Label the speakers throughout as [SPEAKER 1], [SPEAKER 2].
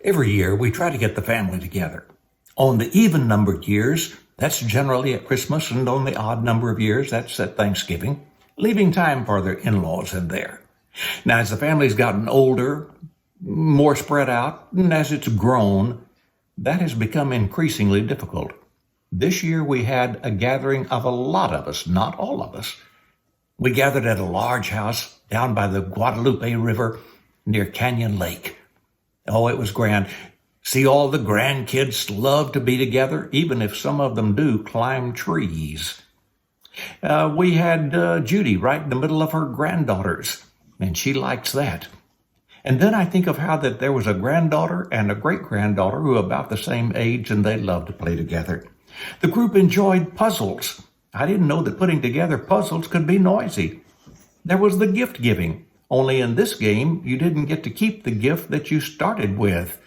[SPEAKER 1] Every year, we try to get the family together. On the even-numbered years, that's generally at Christmas, and on the odd number of years, that's at Thanksgiving, leaving time for their in-laws in there. Now, as the family's gotten older, more spread out, and as it's grown, that has become increasingly difficult. This year, we had a gathering of a lot of us, not all of us. We gathered at a large house down by the Guadalupe River near Canyon Lake. Oh, it was grand. See, all the grandkids love to be together, even if some of them do climb trees. We had Judy right in the middle of her granddaughters, and she likes that. And then I think of how that there was a granddaughter and a great-granddaughter who are about the same age, and they love to play together. The group enjoyed puzzles. I didn't know that putting together puzzles could be noisy. There was the gift giving. Only in this game, you didn't get to keep the gift that you started with.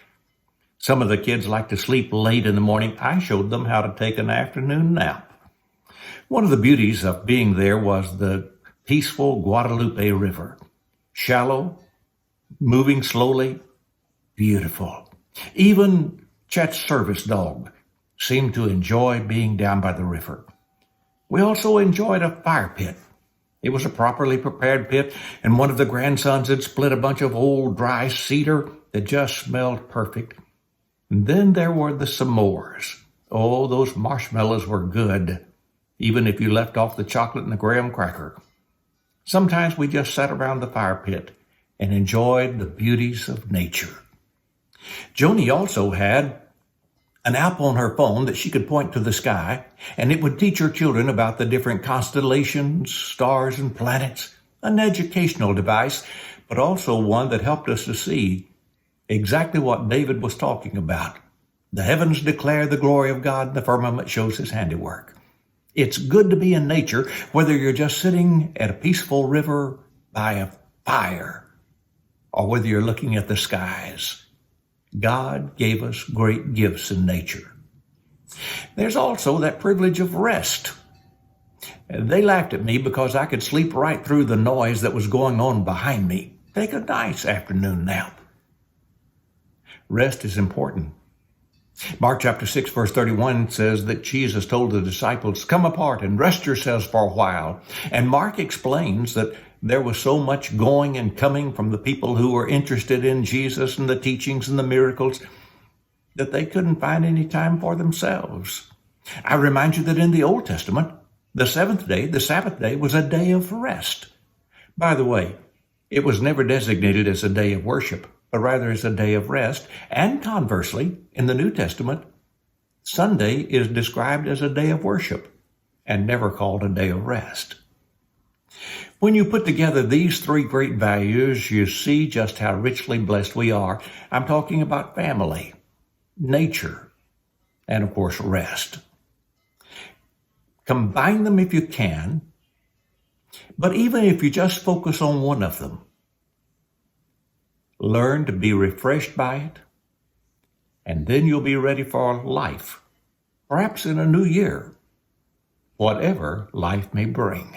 [SPEAKER 1] Some of the kids like to sleep late in the morning. I showed them how to take an afternoon nap. One of the beauties of being there was the peaceful Guadalupe River. Shallow, moving slowly, beautiful. Even Chet's service dog seemed to enjoy being down by the river. We also enjoyed a fire pit. It was a properly prepared pit, and one of the grandsons had split a bunch of old dry cedar that just smelled perfect. And then there were the s'mores. Oh, those marshmallows were good, even if you left off the chocolate and the graham cracker. Sometimes we just sat around the fire pit and enjoyed the beauties of nature. Joni also had an app on her phone that she could point to the sky, and it would teach her children about the different constellations, stars, and planets. An educational device, but also one that helped us to see exactly what David was talking about. The heavens declare the glory of God, and the firmament shows his handiwork. It's good to be in nature, whether you're just sitting at a peaceful river by a fire, or whether you're looking at the skies. God gave us great gifts in nature. There's also that privilege of rest. They laughed at me because I could sleep right through the noise that was going on behind me. Take a nice afternoon nap. Rest is important. Mark chapter 6, verse 31 says that Jesus told the disciples, "Come apart and rest yourselves for a while." And Mark explains that there was so much going and coming from the people who were interested in Jesus and the teachings and the miracles that they couldn't find any time for themselves. I remind you that in the Old Testament, the seventh day, the Sabbath day, was a day of rest. By the way, it was never designated as a day of worship, but rather as a day of rest. And conversely, in the New Testament, Sunday is described as a day of worship and never called a day of rest. When you put together these three great values, you see just how richly blessed we are. I'm talking about family, nature, and of course, rest. Combine them if you can, but even if you just focus on one of them, learn to be refreshed by it, and then you'll be ready for life, perhaps in a new year, whatever life may bring.